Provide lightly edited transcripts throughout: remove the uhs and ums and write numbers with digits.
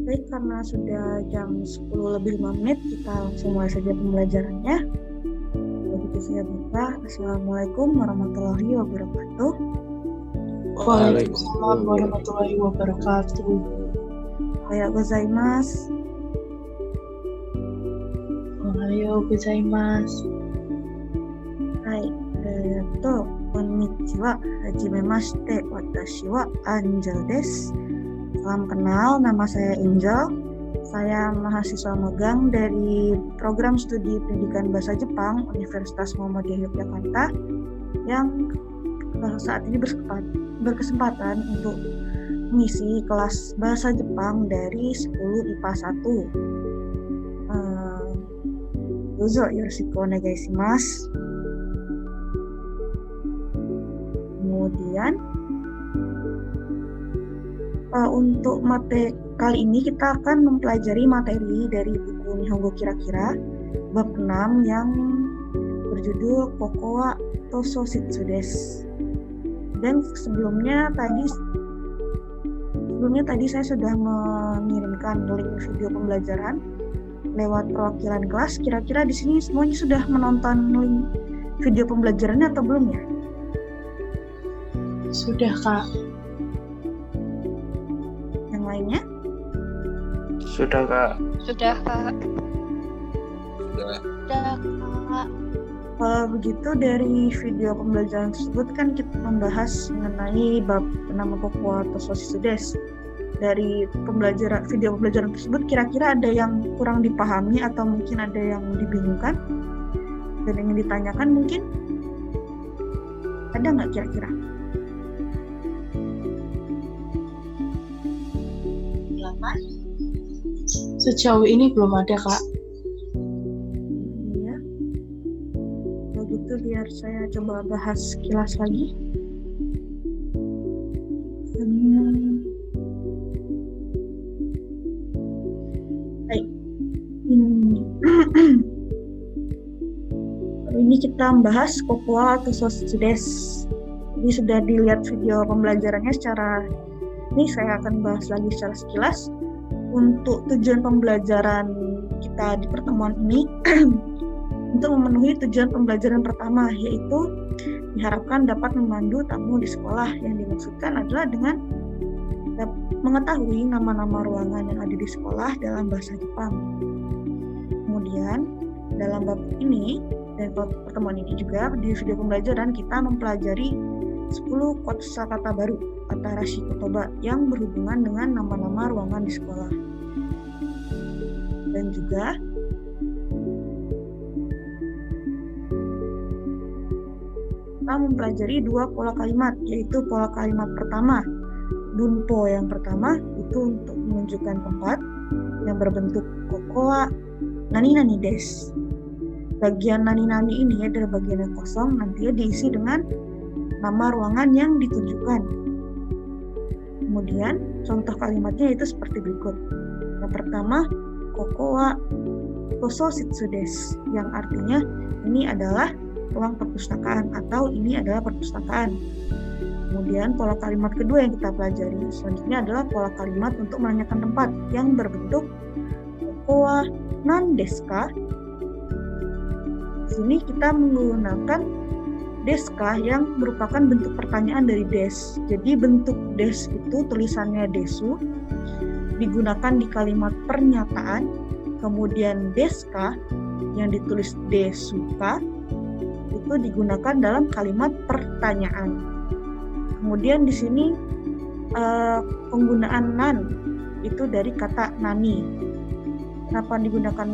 Baik, karena sudah jam 10:05, kita langsung mulai saja pembelajarannya. Begitu saya buka. Assalamualaikum warahmatullahi wabarakatuh. Waalaikumsalam warahmatullahi wabarakatuh. Ohayou gozaimasu. Ohayou gozaimasu. Hai, konnichiwa. Hajimemashite, watashi wa Angel desu. Salam kenal, nama saya Angel. Saya mahasiswa magang dari Program Studi Pendidikan Bahasa Jepang Universitas Muhammadiyah Yogyakarta yang saat ini berkesempatan untuk mengisi kelas Bahasa Jepang dari 10 IPA 1. Dozo yoroshiku onegai shimasu. Kemudian untuk materi kali ini kita akan mempelajari materi dari buku Nihongo Kira-kira bab 6 yang berjudul Koko wa Tososhitsu desu. Dan sebelumnya tadi saya sudah mengirimkan link video pembelajaran lewat perwakilan kelas. Kira-kira di sini semuanya sudah menonton link video pembelajarannya atau belum ya? Sudah, Kak. Yang lainnya? Sudah, Kak. Sudah, Kak. Sudah. Sudah, Kak. Kalau begitu dari video pembelajaran tersebut kan kita membahas mengenai bab nama Koko wa Tososhitsu desu. Dari video pembelajaran tersebut kira-kira ada yang kurang dipahami atau mungkin ada yang dibingungkan dan ingin ditanyakan mungkin? Ada nggak kira-kira? Sejauh ini belum ada, Kak. Iya. Begitu biar saya coba bahas sekilas lagi. Baik. Ini kita membahas Koko wa Tososhitsu desu. Jadi sudah dilihat video pembelajarannya secara ini, saya akan bahas lagi secara sekilas. Untuk tujuan pembelajaran kita di pertemuan ini untuk memenuhi tujuan pembelajaran pertama, yaitu diharapkan dapat memandu tamu di sekolah. Yang dimaksudkan adalah dengan mengetahui nama-nama ruangan yang ada di sekolah dalam bahasa Jepang. Kemudian dalam bab ini dan pertemuan ini juga di video pembelajaran kita mempelajari 10 kosakata baru atau arashi kotoba yang berhubungan dengan nama-nama ruangan di sekolah. Dan juga kita mempelajari 2 pola kalimat, yaitu pola kalimat pertama, bunpo yang pertama itu untuk menunjukkan tempat yang berbentuk koko wa nani-nani desu. Bagian nani-nani ini adalah bagian yang kosong, nantinya diisi dengan nama ruangan yang ditujukan. Kemudian contoh kalimatnya itu seperti berikut. Yang pertama, Koko wa Tososhitsu desu, yang artinya ini adalah ruang perpustakaan atau ini adalah perpustakaan. Kemudian pola kalimat kedua yang kita pelajari selanjutnya adalah pola kalimat untuk menanyakan tempat yang berbentuk Koko wa nan desu ka. Di sini kita menggunakan deska yang merupakan bentuk pertanyaan dari des. Jadi bentuk des itu tulisannya desu digunakan di kalimat pernyataan, kemudian deska yang ditulis desuka itu digunakan dalam kalimat pertanyaan. Kemudian di sini penggunaan nan itu dari kata nani. Kenapa digunakan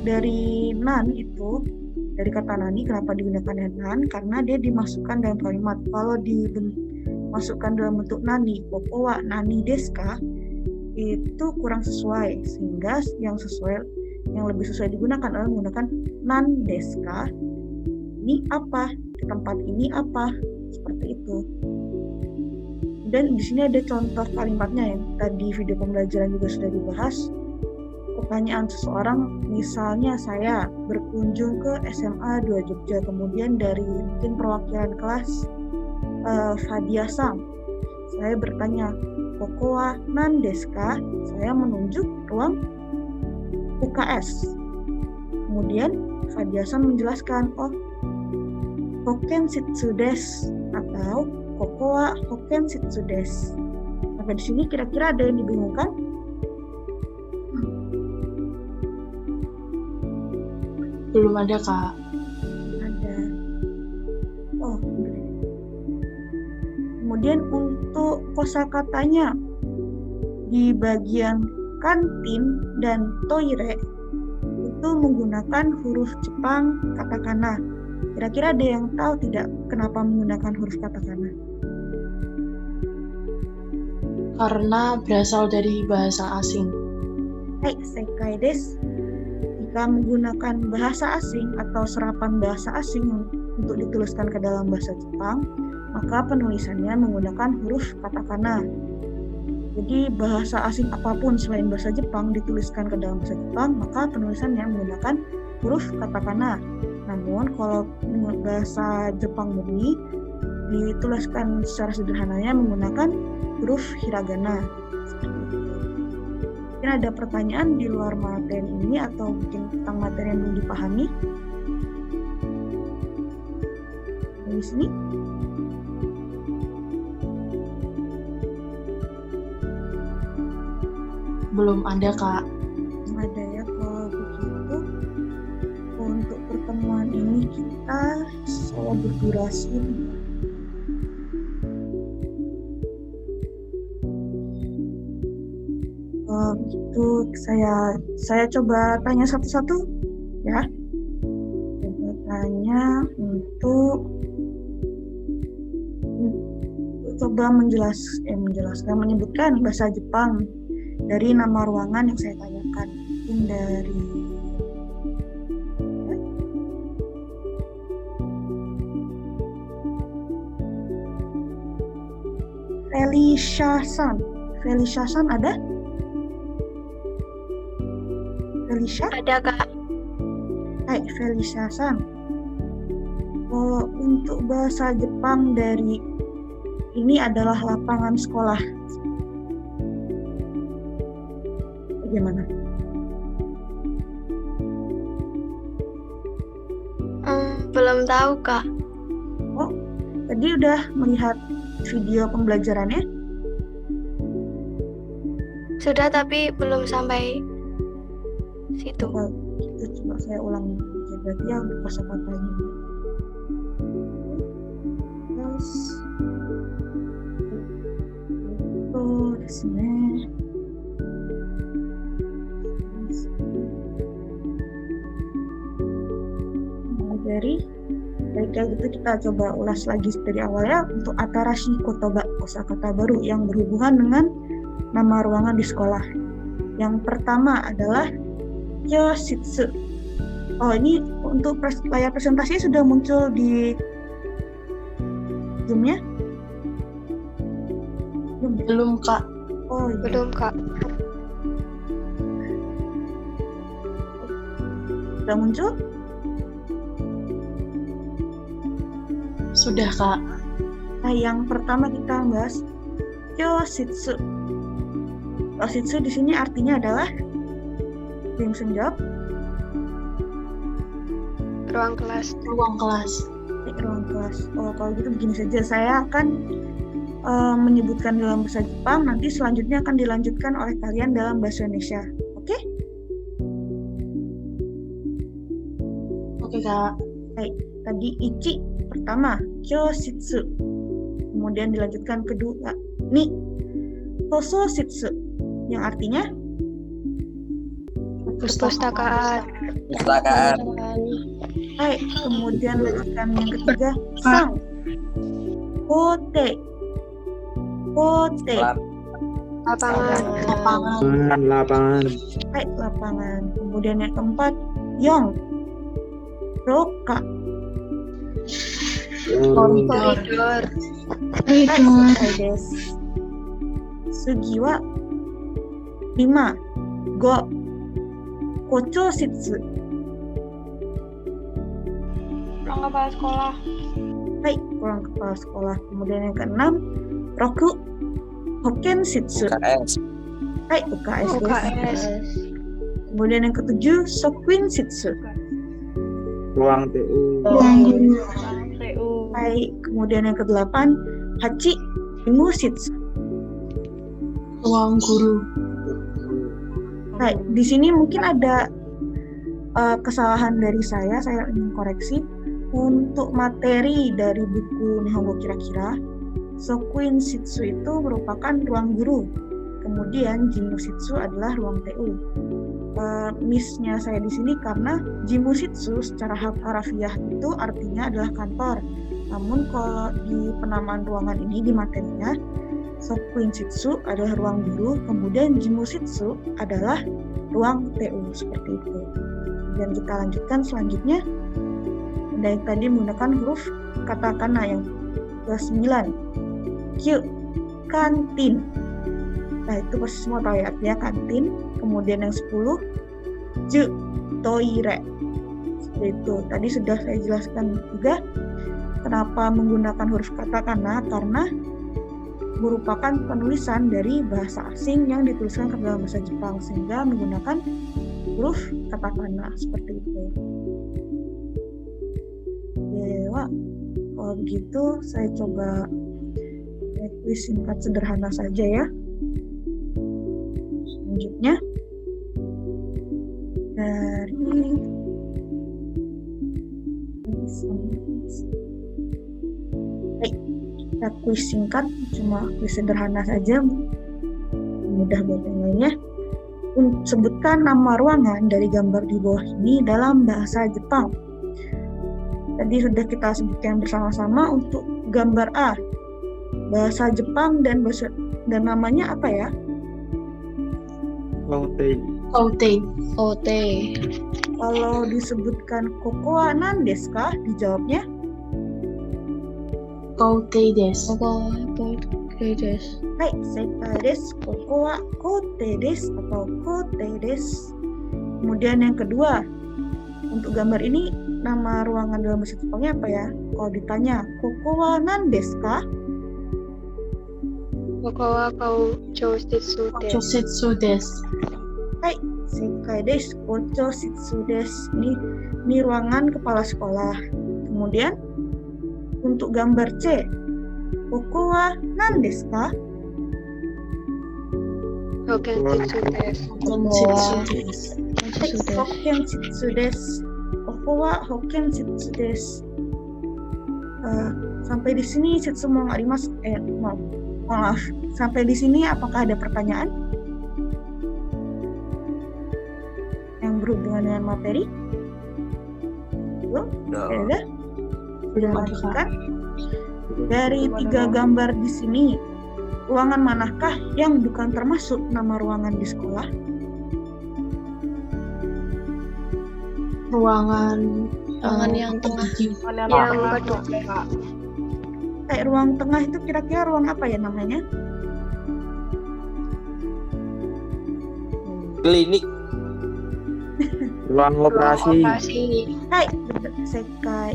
dari nan itu? Dari kata nani, kenapa digunakan nan? Karena dia dimasukkan dalam kalimat. Kalau dimasukkan dalam bentuk nani, koko wa nani desu ka, itu kurang sesuai. Sehingga yang lebih sesuai digunakan adalah menggunakan nan desu ka. Ini apa? Di tempat ini apa? Seperti itu. Dan di sini ada contoh kalimatnya yang tadi video pembelajaran juga sudah dibahas. Pertanyaan seseorang, misalnya saya berkunjung ke SMA 2 Jogja, kemudian dari mungkin perwakilan kelas Fadia Sam, saya bertanya, koko wa nan desu ka? Saya menunjuk ruang UKS. Kemudian Fadia-san menjelaskan, oh, hoken shitsu desu atau koko wa hoken shitsu desu. Sampai di sini kira-kira ada yang dibingungkan? Belum ada, Kak. Ada. Oh, udah. Kemudian untuk kosakatanya di bagian kantin dan toire itu menggunakan huruf Jepang katakana. Kira-kira ada yang tahu tidak kenapa menggunakan huruf katakana? Karena berasal dari bahasa asing. Hai, sekai desu. Jika menggunakan bahasa asing atau serapan bahasa asing untuk dituliskan ke dalam bahasa Jepang, maka penulisannya menggunakan huruf katakana. Jadi bahasa asing apapun selain bahasa Jepang dituliskan ke dalam bahasa Jepang, maka penulisannya menggunakan huruf katakana. Namun kalau bahasa Jepang murni dituliskan secara sederhananya menggunakan huruf hiragana. Mungkin ada pertanyaan di luar materi ini atau mungkin tentang materi yang belum dipahami? Di sini? Belum ada, Kak. Ada ya, kalau begitu untuk pertemuan ini saya berdurasi. Itu saya coba tanya satu-satu ya. Coba tanya untuk coba menjelaskan menyebutkan bahasa Jepang dari nama ruangan yang saya tanyakan. Mungkin dari Felicia-san ada? Felicia? Ada, Kak. Hai, Felicia-san. Untuk bahasa Jepang dari ini adalah lapangan sekolah. Bagaimana? Belum tahu, Kak. Oh, tadi udah melihat video pembelajarannya? Sudah, tapi belum sampai situ. Itu coba saya ulangi. Berarti ya untuk kosakatanya. Terus itu di sini. Baik, gitu kita coba ulas lagi dari awal ya. Untuk atarashi kotoba, kosakata baru yang berhubungan dengan nama ruangan di sekolah. Yang pertama adalah yoshitsu. Oh, ini untuk layar presentasi sudah muncul di Zoom-nya? Belum, Kak. Oh, iya. Belum, Kak. Sudah muncul? Sudah, Kak. Nah, yang pertama kita bahas yoshitsu. Yoshitsu di sini artinya adalah yang menjawab Ruang kelas. Ruang kelas. Ruang kelas. Oh, kalau gitu begini saja. Saya akan menyebutkan dalam bahasa Jepang, nanti selanjutnya akan dilanjutkan oleh kalian dalam bahasa Indonesia. Oke? Oke, Kak. Baik, tadi ichi pertama, kyoshitsu. Kemudian dilanjutkan kedua, ni tososhitsu, yang artinya Perpustakaan. Perpustakaan. baik. Kemudian lanjutkan yang ketiga, sang. Kote. Lapangan. Baik, lapangan. Kemudian yang keempat, yong. Roka. Koridor. Desu. Sugi wa 5. Go. Kochoshitsu. Ruang kepala sekolah. Baik, ruang kepala sekolah. Kemudian yang keenam, roku. Hoken Shitsu. UKS. Hai, UKS. UKS. Kemudian yang ketujuh, Sokwin Shitsu. Ruang TU. TU. Hai, kemudian yang kedelapan, Hachi Imu Shitsu. Ruang guru. Hai, di sini mungkin ada kesalahan dari saya ingin koreksi. Untuk materi dari buku Nihongo Kira-Kira, Sokwin Shitsu itu merupakan ruang guru. Kemudian Jimu Shitsu adalah ruang TU. Miss-nya saya di sini karena Jimu Shitsu secara harafiah itu artinya adalah kantor. Namun kalau di penamaan ruangan ini di materinya, Sokwin Shitsu adalah ruang guru, kemudian Jimu Shitsu adalah ruang TU, seperti itu. Dan kita lanjutkan selanjutnya. Dari tadi menggunakan huruf katakana yang ke-9. Q, kantin. Nah, itu pasti semua tahu ya, artinya kantin. Kemudian yang 10, J, toire. Seperti itu. Tadi sudah saya jelaskan juga kenapa menggunakan huruf katakana, karena merupakan penulisan dari bahasa asing yang dituliskan ke dalam bahasa Jepang, sehingga menggunakan huruf katakana seperti itu. Dewa, kalau begitu saya coba kuis singkat sederhana saja ya. Selanjutnya dari baik, kita kuis singkat, cuma kuis sederhana saja, mudah buat yang lainnya. Sebutkan nama ruangan dari gambar di bawah ini dalam bahasa Jepang. Tadi sudah kita sebutkan bersama-sama. Untuk gambar A, bahasa Jepang dan namanya apa ya? Laute. OT. Kalau disebutkan kokoa nan desu ka? Dijawabnya Kote desu. hai, sekai desu. Kokoa kote desu atau kote desu. Kemudian yang kedua, untuk gambar ini nama ruangan dalam bahasa Jepangnya apa ya? Kalau ditanya kokoa nan desu ka? Kokowa Koucho Shitsu desu. Chosetsu desu. Hai, sekai desu. Kocho shitsu desu. Ini ruangan kepala sekolah. Kemudian untuk gambar C, kokowa nan desu ka? Hoken Shitsu desu. Chosetsu desu. Hai, hoken shitsu desu. Kokowa hoken shitsu desu. Sampai di sini shitsu mo arimasu. Maaf. Sampai di sini apakah ada pertanyaan yang berhubungan dengan materi? Belum? Sudah? Sudah lanjutkan? Dari 3 gambar di sini, ruangan manakah yang bukan termasuk nama ruangan di sekolah? Ruangan yang tengah. tengah. Yang kedua. Kayak ruang tengah itu kira-kira ruang apa ya namanya? Klinik. Ruang operasi. Hai, sekai.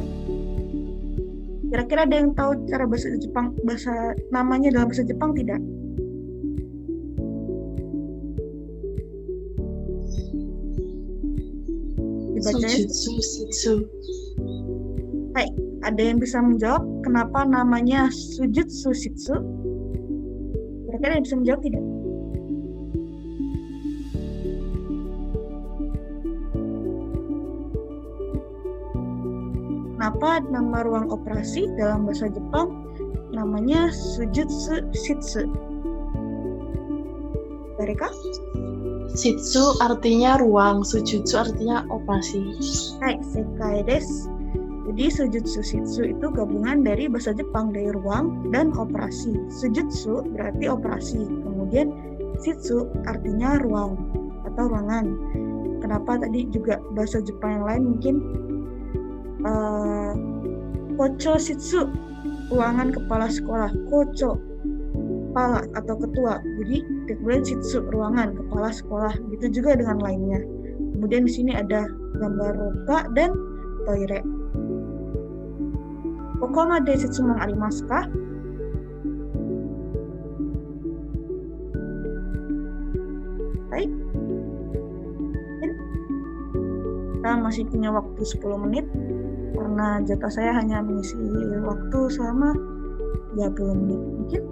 Kira-kira ada yang tahu cara bahasa namanya dalam bahasa Jepang tidak? Dibacanya Sujutsu. Hai, ada yang bisa menjawab kenapa namanya Sujutsu Shitsu? Kira-kira ada yang bisa menjawab tidak? Kenapa nama ruang operasi dalam bahasa Jepang namanya Sujutsu Shitsu? Mereka? Shitsu artinya ruang, sujutsu artinya operasi. Hai, sekai desu. Jadi Sujutsu Shitsu itu gabungan dari bahasa Jepang, dari ruang dan operasi. Sujutsu berarti operasi, kemudian Shitsu artinya ruang atau ruangan. Kenapa tadi juga bahasa Jepang yang lain mungkin Kocho Shitsu, ruangan kepala sekolah. Kocho, kepala atau ketua. Jadi kemudian Shitsu, ruangan kepala sekolah. Begitu juga dengan lainnya. Kemudian di sini ada gambar roka dan toire. Kokoma de Shitsu mo arimasu ka? selesai. Mungkin kita masih punya waktu 10 menit karena jatah saya hanya mengisi waktu selama 30 menit mungkin.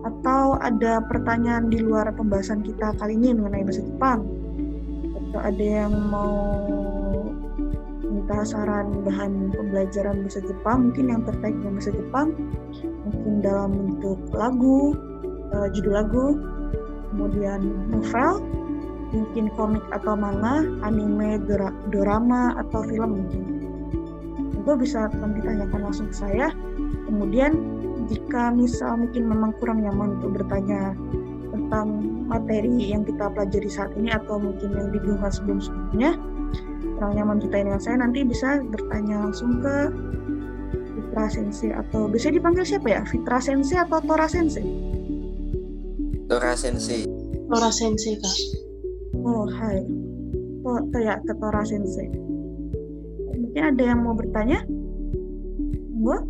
Atau ada pertanyaan di luar pembahasan kita kali ini mengenai bahasa Jepang, atau ada yang mau minta saran bahan pembelajaran bahasa Jepang mungkin yang terkait dengan bahasa Jepang, mungkin dalam bentuk lagu, judul lagu, kemudian novel, mungkin komik atau manga, anime, dorama, atau film mungkin. Itu bisa ditanyakan langsung ke saya. Kemudian jika misal mungkin memang kurang nyaman untuk bertanya tentang materi yang kita pelajari saat ini atau mungkin yang dibingungkan sebelum-sebelumnya, kurang nyaman bertanya dengan saya, nanti bisa bertanya langsung ke Fitra Sensei, atau bisa dipanggil siapa ya? Fitra Sensei atau Tora Sensei? Tora Sensei. Tora Sensei, Kak. Oh, hai. Ya, ke Tora Sensei. Mungkin ada yang mau bertanya? Monggo.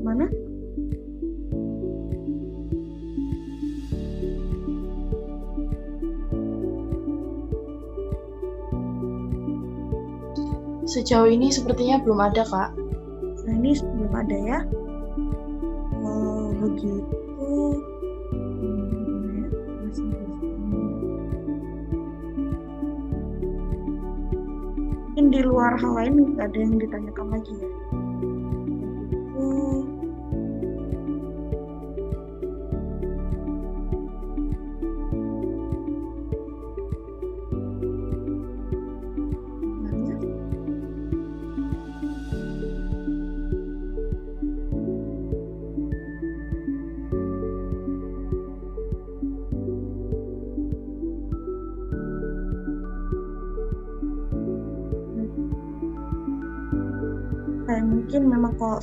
Mana? Sejauh ini sepertinya belum ada, Kak. Nah, ini belum ada ya. Kalau begitu, mungkin di luar hal lain nggak ada yang ditanyakan lagi ya. Begitu. Mungkin memang kalau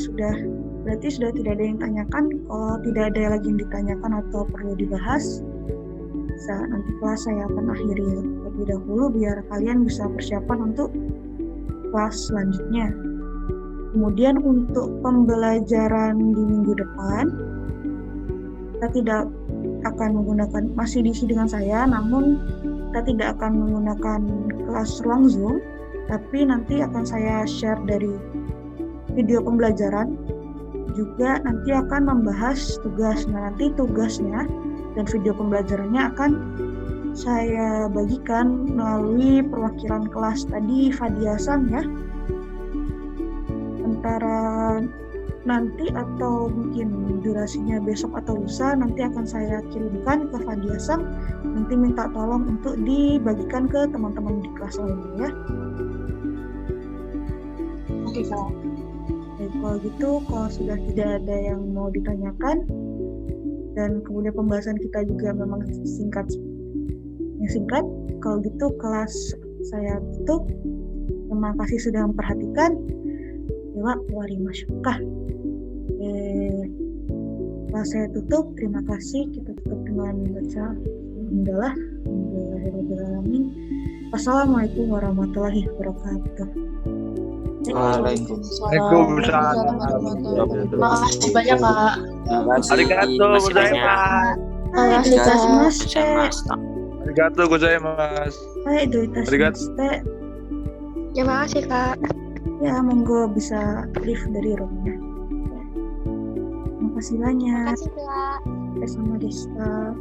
berarti sudah tidak ada yang tanyakan. Kalau tidak ada lagi yang ditanyakan atau perlu dibahas, bisa nanti kelas saya akan akhiri terlebih dahulu biar kalian bisa persiapan untuk kelas selanjutnya. Kemudian untuk pembelajaran di minggu depan, kita tidak akan menggunakan, masih diisi dengan saya, namun kita tidak akan menggunakan kelas ruang Zoom, tapi nanti akan saya share dari video pembelajaran, juga nanti akan membahas tugas. Nah, nanti tugasnya dan video pembelajarannya akan saya bagikan melalui perwakilan kelas tadi, Fadiasan ya. Antara nanti atau mungkin durasinya besok atau lusa, nanti akan saya kirimkan ke Fadiasan, nanti minta tolong untuk dibagikan ke teman-teman di kelas lainnya ya. Oke, Kak. Kalau gitu, kalau sudah tidak ada yang mau ditanyakan dan kemudian pembahasan kita juga memang singkat, kalau gitu kelas saya tutup. Terima kasih sudah memperhatikan. Dewa warimasyukah. Kelas saya tutup. Terima kasih. Kita tutup dengan membaca Alhamdulillahirrahmanirrahim. Wassalamualaikum warahmatullahi wabarakatuh. Waalaikumsalam. Terima kasih banyak, Kak. Arigato gozaimasu. Arigato gozaimasu. Arigato. Terima kasih, Kak. Ya, monggo bisa leave dari roomnya. Terima kasih banyak. Terima kasih, Kak. Sama Desta.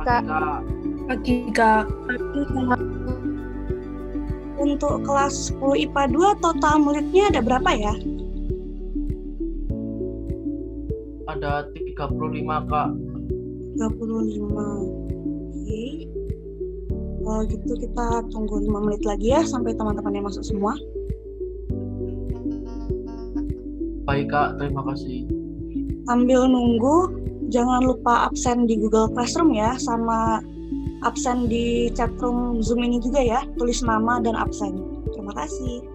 Kak. Pagi Kak. Untuk kelas 10 IPA 2 total muridnya ada berapa ya? Ada 35 Kak. 35. Oke. Kalau gitu kita tunggu 5 menit lagi ya sampai teman-teman yang masuk semua. Baik Kak, terima kasih. Sambil nunggu, jangan lupa absen di Google Classroom ya, sama absen di chatroom Zoom ini juga ya, tulis nama dan absen. Terima kasih.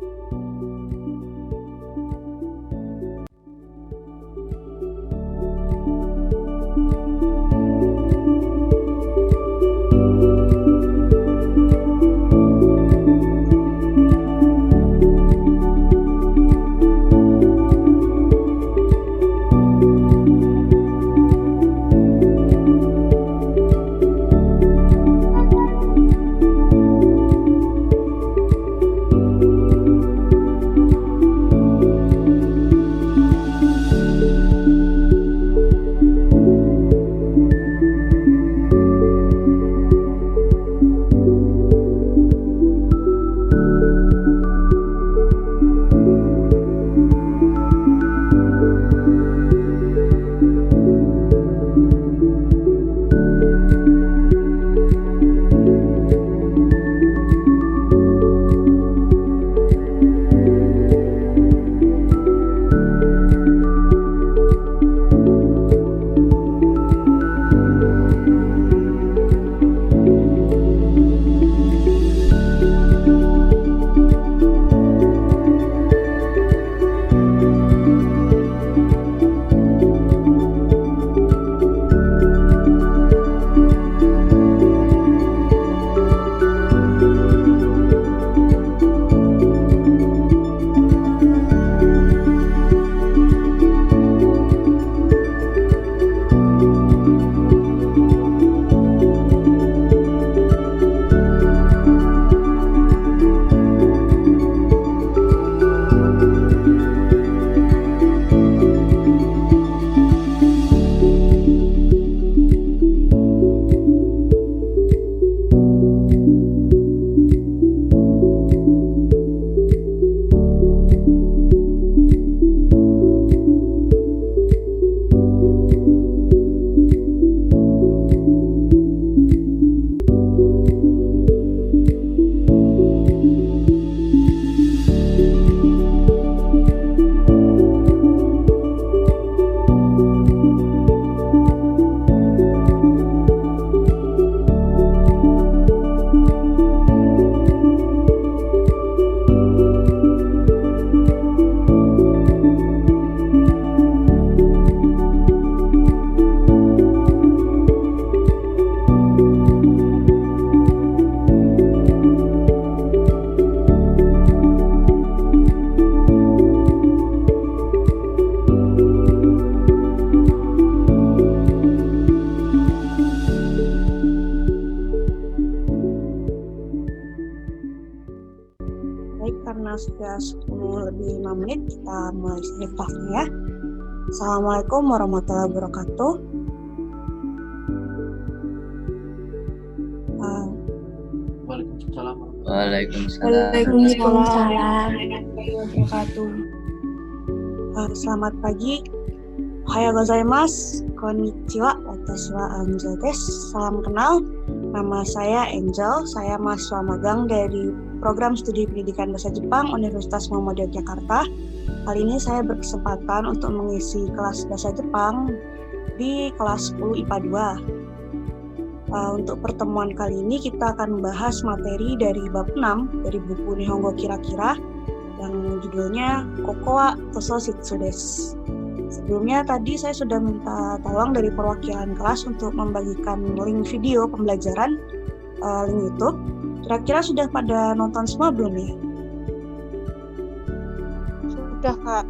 Karena sudah 10 lebih 5 menit, kita mulai kelasnya ya. Assalamualaikum warahmatullahi wabarakatuh. Waalaikumsalam. Waalaikumsalam. Selamat pagi. Ohayou gozaimasu. Konnichiwa. Watashi wa Angel desu. Salam kenal. Nama saya Angel. Saya mahasiswa magang dari Program Studi Pendidikan Bahasa Jepang Universitas Muhammadiyah Jakarta. Kali ini saya berkesempatan untuk mengisi kelas Bahasa Jepang di kelas 10 IPA 2. Untuk pertemuan kali ini kita akan membahas materi dari bab 6 dari buku Nihongo Kira-Kira yang judulnya Kokowa Toso Shitsu desu. Sebelumnya tadi saya sudah minta tolong dari perwakilan kelas untuk membagikan link video pembelajaran, link YouTube. Kira-kira sudah pada nonton semua belum ya? Sudah, Kak.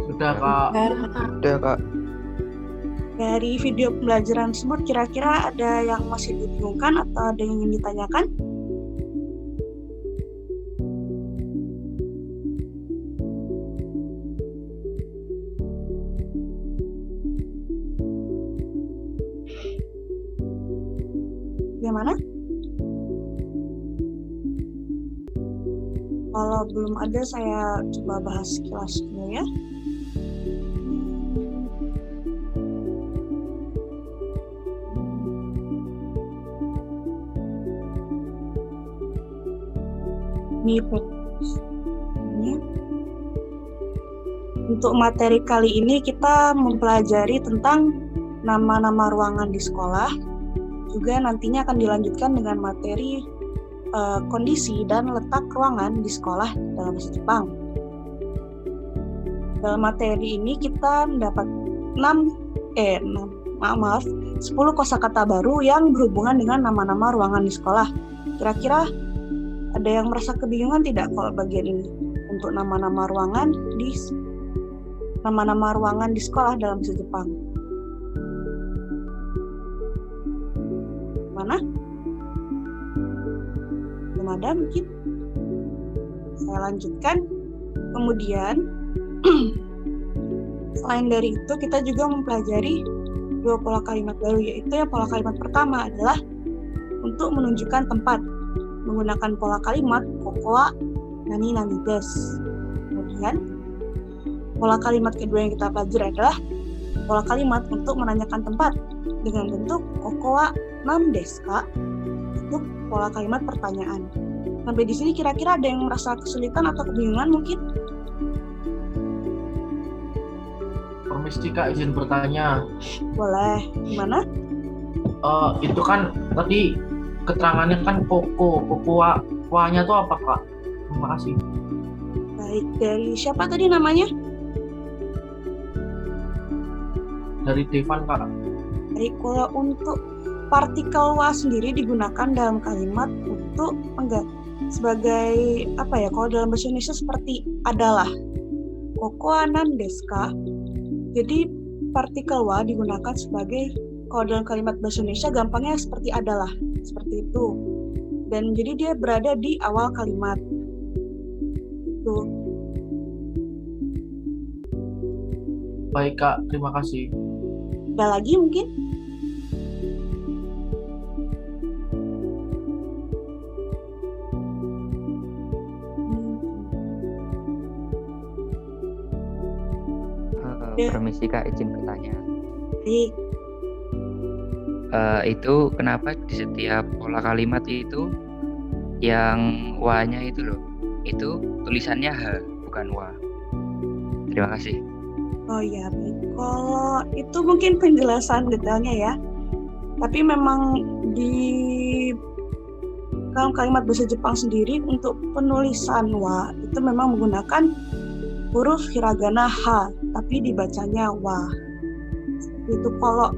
Sudah Kak. Udah Kak. Dari video pembelajaran tersebut kira-kira ada yang masih dibingungkan atau ada yang ingin ditanyakan? Bagaimana? Kalau belum ada, saya coba bahas sekilas dulu ya. Ini untuk materi kali ini kita mempelajari tentang nama-nama ruangan di sekolah. Juga nantinya akan dilanjutkan dengan materi kondisi dan letak ruangan di sekolah dalam bahasa Jepang. Dalam materi ini kita mendapat 10 kosakata baru yang berhubungan dengan nama-nama ruangan di sekolah. Kira-kira ada yang merasa kebingungan tidak kalau bagian ini untuk nama-nama ruangan di sekolah dalam bahasa Jepang? Mana? Belum ada mungkin? Saya lanjutkan. Kemudian selain dari itu kita juga mempelajari 2 pola kalimat baru, yaitu yang pola kalimat pertama adalah untuk menunjukkan tempat menggunakan pola kalimat kokowa nani nani desu. Kemudian pola kalimat kedua yang kita pelajari adalah pola kalimat untuk menanyakan tempat dengan bentuk kokowa nan desu ka. Itu pola kalimat pertanyaan. Sampai di sini kira-kira ada yang merasa kesulitan atau kebingungan mungkin? Permisi Kak, izin bertanya. Boleh. Gimana? Itu kan tadi keterangannya kan kokowa-nya tuh apa Kak? Terima kasih. Baik, dari siapa tadi namanya? Dari Devan Kak. Baik, kalau untuk partikel wa sendiri digunakan dalam kalimat untuk sebagai apa ya? Kalau dalam bahasa Indonesia seperti adalah. Kokowa nan desu ka? Jadi partikel wa digunakan sebagai, kalau dalam kalimat bahasa Indonesia gampangnya seperti adalah, seperti itu. Dan jadi dia berada di awal kalimat. Itu. Baik Kak, terima kasih. Ada lagi mungkin? Permisi Kak, izin bertanya. Baik. Itu kenapa di setiap pola kalimat itu yang wa-nya itu loh, itu tulisannya H bukan wa. Terima kasih. Oh iya, baik. Kalau itu mungkin penjelasan detailnya ya. Tapi memang di dalam kalimat bahasa Jepang sendiri untuk penulisan wa itu memang menggunakan huruf hiragana H, tapi dibacanya wa. Itu kalau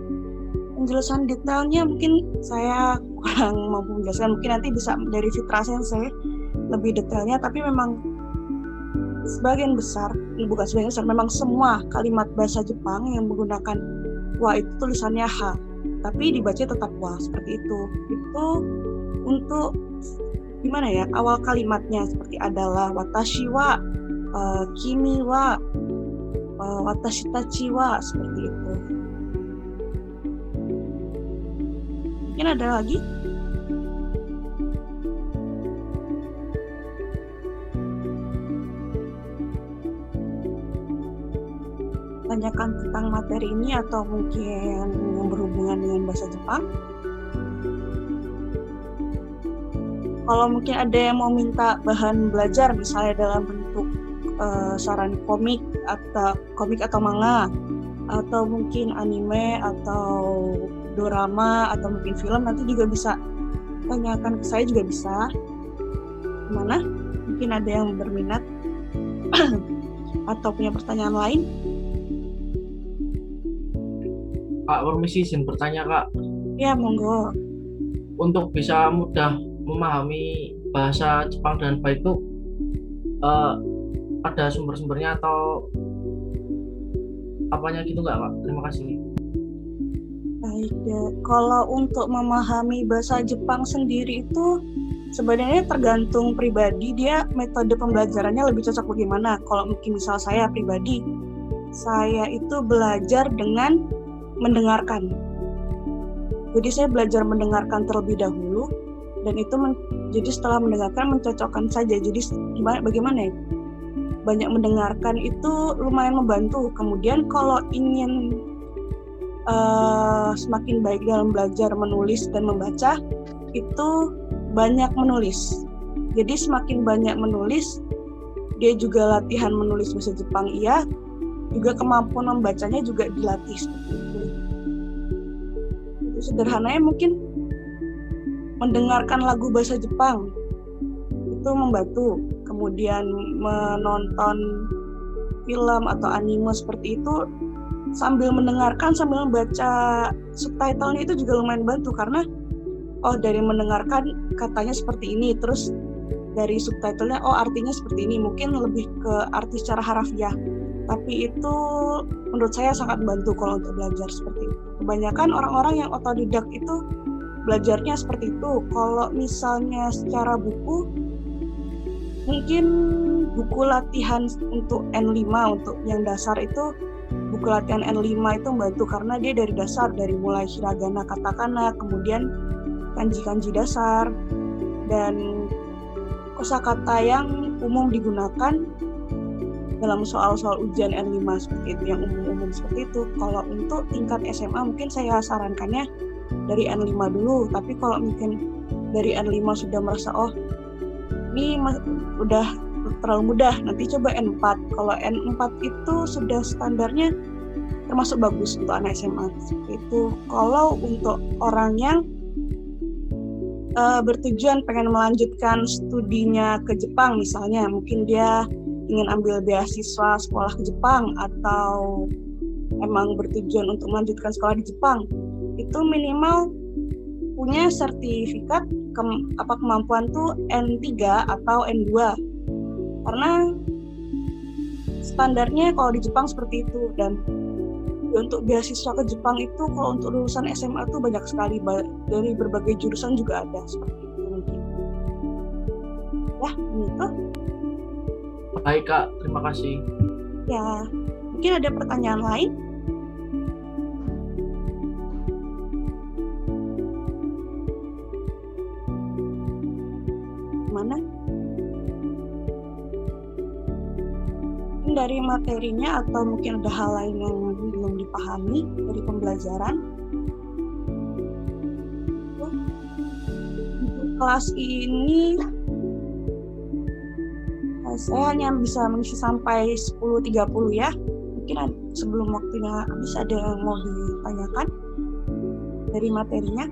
penjelasan detailnya mungkin saya kurang mampu menjelaskan, mungkin nanti bisa dari Fitra Sensei lebih detailnya, tapi memang sebagian besar, bukan sebagian besar, memang semua kalimat bahasa Jepang yang menggunakan wa itu tulisannya H, tapi dibaca tetap wa, seperti itu. Itu untuk gimana ya, awal kalimatnya seperti adalah watashi wa, kimi wa, watashi tachi wa, seperti itu. Mungkin ada lagi? Tanyakan tentang materi ini atau mungkin yang berhubungan dengan bahasa Jepang. Kalau mungkin ada yang mau minta bahan belajar, misalnya dalam bentuk saran komik atau manga, atau mungkin anime atau dorama atau mungkin film, nanti juga bisa tanyakan ke saya juga bisa. Gimana? Mungkin ada yang berminat atau punya pertanyaan lain? Kak, permisi izin bertanya Kak. Ya, monggo. Untuk bisa mudah memahami bahasa Jepang dengan baik itu ada sumber-sumbernya atau apanya gitu nggak Kak? Terima kasih. Baik, ya. Kalau untuk memahami bahasa Jepang sendiri itu sebenarnya tergantung pribadi, dia metode pembelajarannya lebih cocok bagaimana. Kalau mungkin misal saya pribadi, saya itu belajar dengan mendengarkan. Jadi saya belajar mendengarkan terlebih dahulu, dan itu jadi setelah mendengarkan mencocokkan saja. Jadi bagaimana ya? Banyak mendengarkan itu lumayan membantu. Kemudian kalau ingin semakin baik dalam belajar menulis dan membaca, itu banyak menulis. Jadi semakin banyak menulis, dia juga latihan menulis bahasa Jepang, iya, juga kemampuan membacanya juga dilatih seperti itu. Itu sederhananya mungkin mendengarkan lagu bahasa Jepang itu membantu. Kemudian menonton film atau anime seperti itu sambil mendengarkan sambil membaca subtitlenya itu juga lumayan bantu, karena dari mendengarkan katanya seperti ini, terus dari subtitlenya artinya seperti ini, mungkin lebih ke arti secara harafiah. Tapi itu menurut saya sangat membantu kalau untuk belajar seperti itu. Kebanyakan orang-orang yang otodidak itu belajarnya seperti itu. Kalau misalnya secara buku, mungkin buku latihan untuk N5, untuk yang dasar itu, buku latihan N5 itu membantu karena dia dari dasar, dari mulai hiragana, katakana, kemudian kanji-kanji dasar, dan kosakata yang umum digunakan dalam soal-soal ujian N5 seperti itu, yang umum-umum seperti itu. Kalau untuk tingkat SMA mungkin saya sarankannya dari N5 dulu, tapi kalau mungkin dari N5 sudah merasa ini udah terlalu mudah, nanti coba N4. Kalau N4 itu sudah standarnya termasuk bagus untuk anak SMA seperti itu. Kalau untuk orang yang bertujuan pengen melanjutkan studinya ke Jepang misalnya, mungkin dia ingin ambil beasiswa sekolah ke Jepang atau emang bertujuan untuk melanjutkan sekolah di Jepang, itu minimal punya sertifikat kemampuan tuh N3 atau N2, karena standarnya kalau di Jepang seperti itu. Dan untuk beasiswa ke Jepang itu kalau untuk lulusan SMA itu banyak sekali, dari berbagai jurusan juga ada seperti itu mungkin. Ya, gitu. Baik Kak, terima kasih. Ya, mungkin ada pertanyaan lain? Mana? Mungkin dari materinya atau mungkin ada hal lain yang belum dipahami dari pembelajaran. Untuk kelas ini saya hanya bisa mengisi sampai 10.30 ya. Mungkin sebelum waktunya habis ada yang mau ditanyakan dari materinya.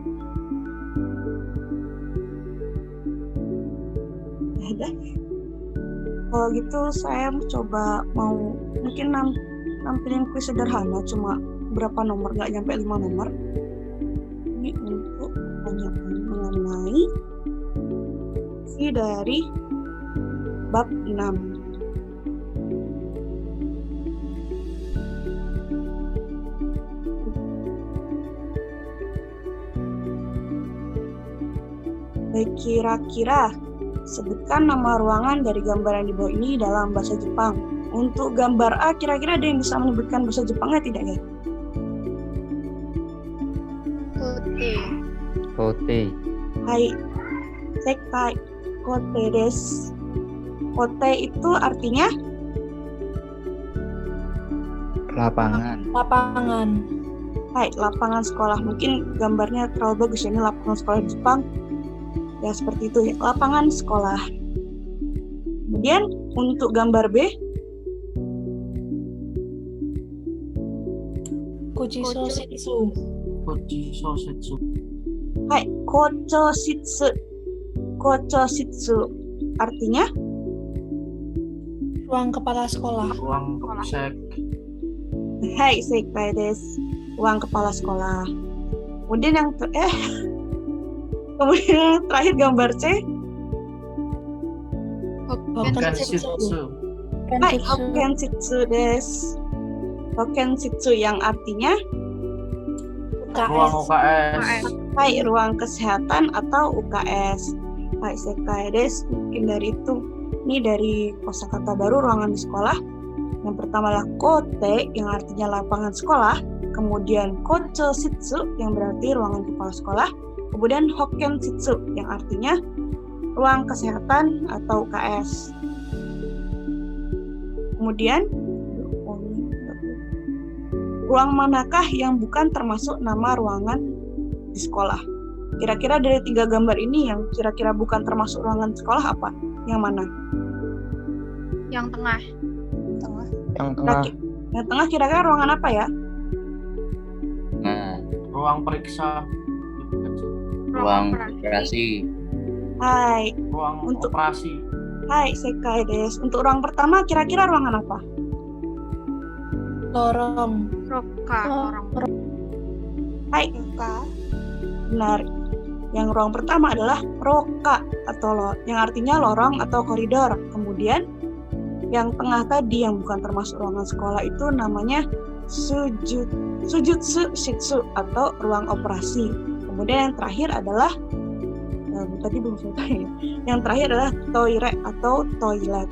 Ada. Kalau gitu saya coba mau mungkin nampilin kuis sederhana, cuma berapa nomor, nggak nyampe 5 nomor. Ini untuk tanyakan mengenai isi dari bab 6. Baik, kira-kira sebutkan nama ruangan dari gambaran di bawah ini dalam bahasa Jepang. Untuk gambar A, kira-kira ada yang bisa menyebutkan bahasa Jepangnya tidak ya? Kote. Hai, sekai. Kote desu. Kote itu artinya Lapangan. Hai, lapangan sekolah. Mungkin gambarnya terlalu bagus ya, ini lapangan sekolah di Jepang. Ya seperti itu ya, lapangan sekolah. Kemudian untuk gambar B, Kuchisosetsu. hai, kochositsu artinya Ruang kepala sekolah. Ruang kapsek. hai, sekai desu, ruang kepala sekolah. Kemudian yang terakhir gambar C, Hokkensitsu. hai, hokkensitsu desu. Hokkensitsu yang artinya Ruang UKS. hai, ruang kesehatan atau UKS. Hai, sekai desu. Mungkin dari itu, ini dari kosakata baru ruangan di sekolah. Yang pertama adalah kote yang artinya lapangan sekolah, kemudian kocho shitsu yang berarti ruangan kepala sekolah, kemudian hoken shitsu yang artinya ruang kesehatan atau UKS. Kemudian ruang manakah yang bukan termasuk nama ruangan di sekolah? Kira-kira dari 3 gambar ini yang kira-kira bukan termasuk ruangan sekolah apa? Yang mana? Yang tengah. Yang tengah. Yang tengah kira-kira ruangan apa ya? Nah, Ruang periksa. ruang operasi. Hai, Ruang Untuk- operasi. hai Sekai des. Untuk ruang pertama kira-kira ruangan apa? Lorong. Roka. Orang. Hai, benar. Yang ruang pertama adalah roka atau yang artinya lorong atau koridor. Kemudian yang tengah tadi yang bukan termasuk ruangan sekolah itu namanya sujutsu shitsu atau ruang operasi. Kemudian yang terakhir adalah tadi belum selesai. Yang terakhir adalah toilet atau toilet.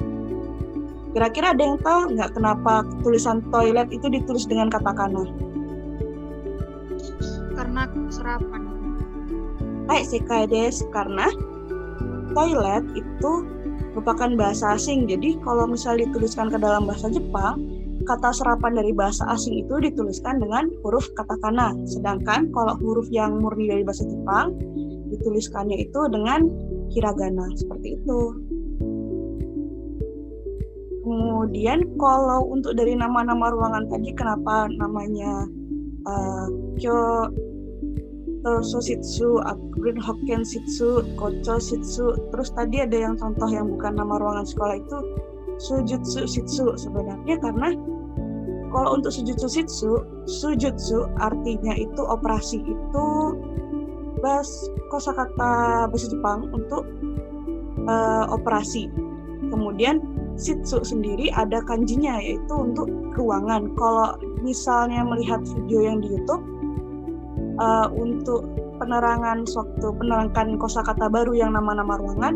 Kira-kira ada yang tahu nggak kenapa tulisan toilet itu ditulis dengan katakana? Karena serapan. Hai sekai desu, karena toilet itu merupakan bahasa asing. Jadi kalau misalnya dituliskan ke dalam bahasa Jepang, kata serapan dari bahasa asing itu dituliskan dengan huruf katakana. Sedangkan kalau huruf yang murni dari bahasa Jepang, dituliskannya itu dengan hiragana. Seperti itu. Kemudian kalau untuk dari nama-nama ruangan tadi, kenapa namanya Kyo Shitsu, kemudian Hoken Shitsu, Kocho Shitsu, terus tadi ada yang contoh yang bukan nama ruangan sekolah itu Sujutsu Shitsu. Sebenarnya karena kalau untuk Sujutsu artinya itu operasi, itu kosakata bahasa Jepang untuk operasi. Kemudian Shitsu sendiri ada kanjinya yaitu untuk ruangan. Kalau misalnya melihat video yang di YouTube untuk penerangan kosakata baru yang nama-nama ruangan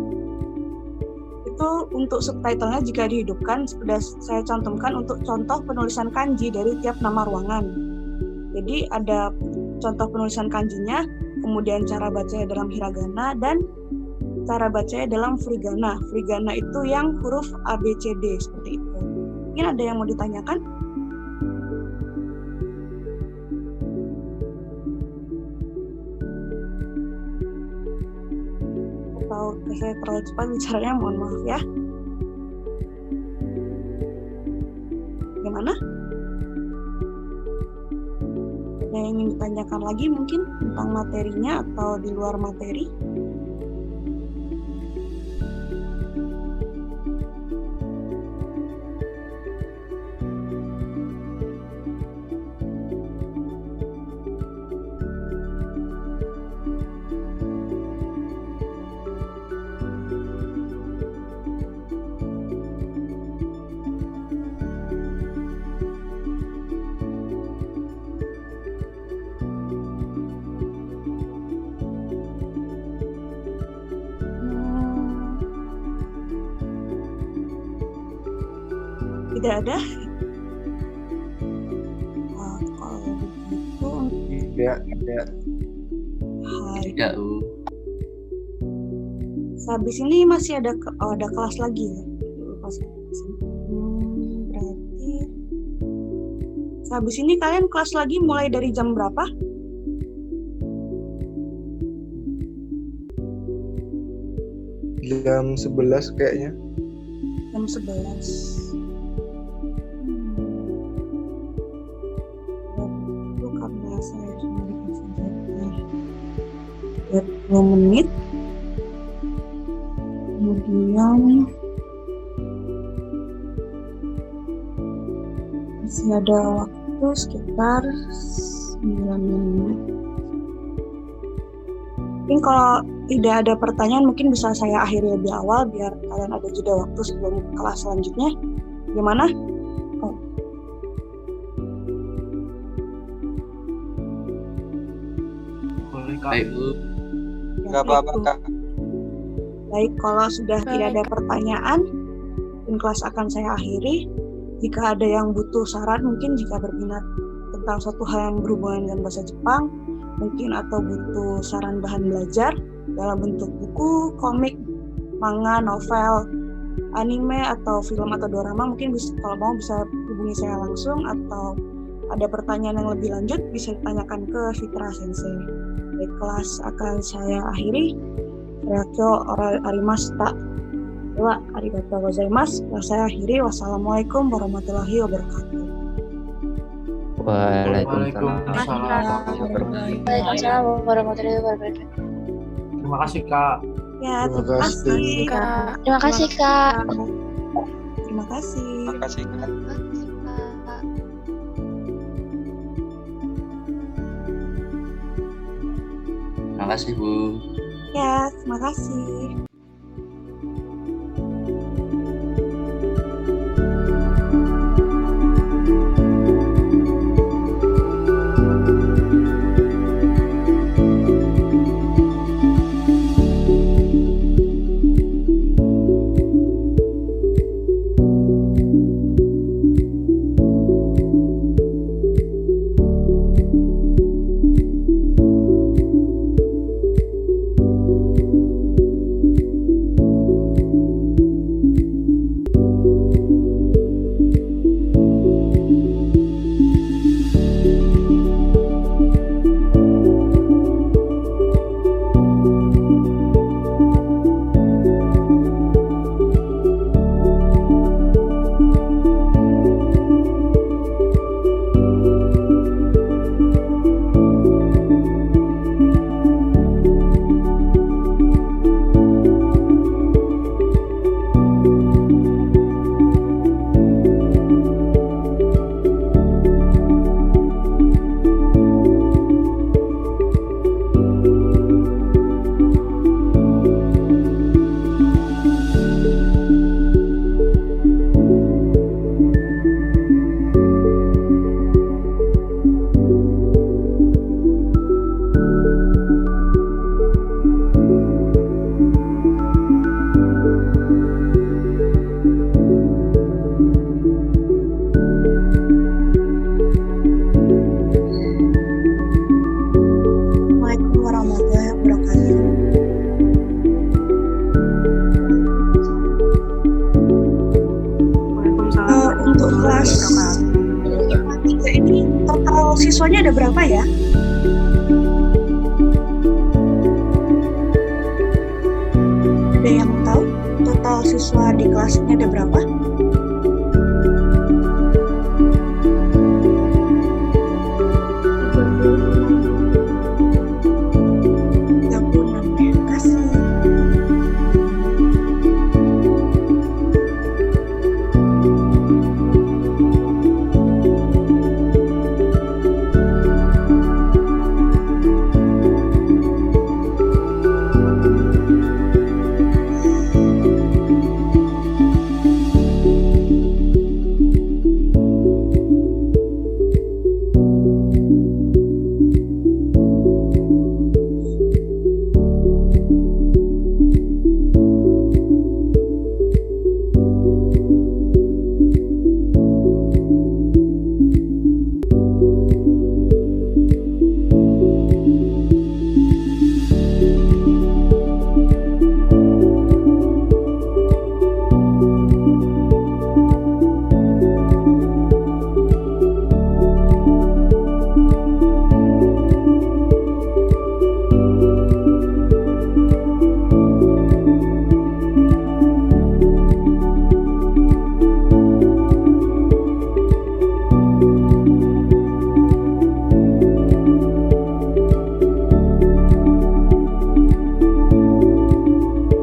itu untuk subtitlenya jika dihidupkan sudah saya cantumkan untuk contoh penulisan kanji dari tiap nama ruangan. Jadi ada contoh penulisan kanjinya, kemudian cara bacanya dalam hiragana dan cara bacanya dalam furigana. Furigana itu yang huruf A, B, C, D seperti itu. Mungkin ada yang mau ditanyakan? Atau saya terlalu cepat bicaranya, mohon maaf ya. Gimana? Ada yang ingin ditanyakan lagi mungkin tentang materinya atau di luar materi? Tidak ada? Kalau begitu Tidak ada. hai. Tidak. Habis ini masih ada ada kelas lagi ya? Berarti habis ini kalian kelas lagi mulai dari jam berapa? Jam 11 kayaknya. Jam 11. Itu karena saya cuma dikasih jadwal 20 menit. Kemudian masih ada waktu sekitar 9 menit. Mungkin kalau tidak ada pertanyaan mungkin bisa saya akhiri lebih awal biar kalian ada jeda waktu sebelum kelas selanjutnya. Gimana? Boleh Kak. Baik, Bu. Ya, Nggak apa-apa, baik, Bu. Kak. Baik, kalau sudah tidak ada pertanyaan, mungkin kelas akan saya akhiri. Jika ada yang butuh saran, mungkin jika berminat tentang suatu hal yang berhubungan dengan bahasa Jepang, mungkin atau butuh saran bahan belajar dalam bentuk buku, komik, manga, novel, anime atau film atau dorama, mungkin bisa, kalau mau bisa hubungi saya langsung, atau ada pertanyaan yang lebih lanjut bisa ditanyakan ke Fitra Sensei. Baik, kelas akan saya akhiri. Ryakyo arimashita. Dewa, arigatou gozaimasu. Kelas saya akhiri. Wassalamualaikum warahmatullahi wabarakatuh. Waalaikumsalam. Waalaikumsalam warahmatullahi wabarakatuh. Terima kasih Kak. Ya, Terima terima kasih. kasih. Kak. Terima kasih Kak. Terima kasih. Terima kasih Kak. Terima kasih Bu. Ya, terima kasih. Assalamualaikum warahmatullahi wabarakatuh. Untuk kelas 3 ini total siswanya ada berapa ya? Ada yang tahu total siswa di kelas ini ada berapa? Terima kasih.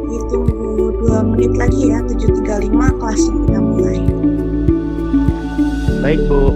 Ditunggu 2 menit lagi ya, 7.35 kelasnya kita mulai. Baik Bu.